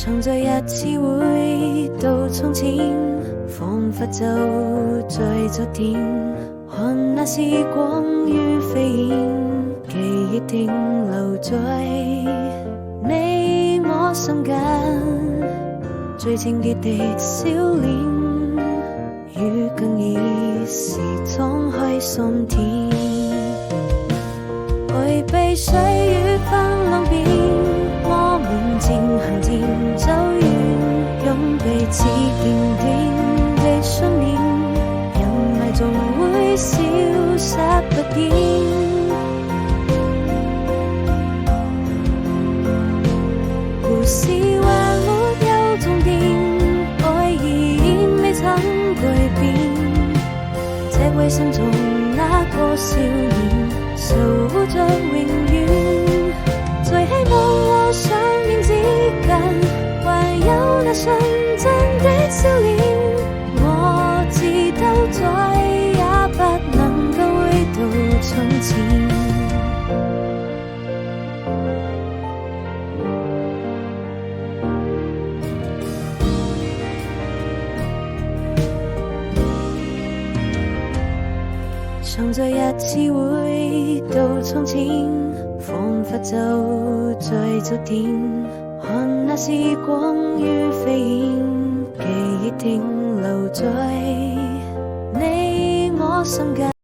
常在日子回到從前，彷彿就在昨天，看那時光如飛燕，記憶停留在你我心間，最清潔的笑臉，與更易時敞開心田，回避歲月翻浪邊，我們漸行漸走遠，用彼此堅定的信念，人愛總會消失不見。故事還沒有終點，愛已未曾改變，這位心中那個少年守護着永遠，在希望和想念之間，還有那純真的笑臉，我知道再也不能夠回到從前。常在日子回到從前，彷彿就在昨天，看那時光如飛燕，記憶停留在你我心間。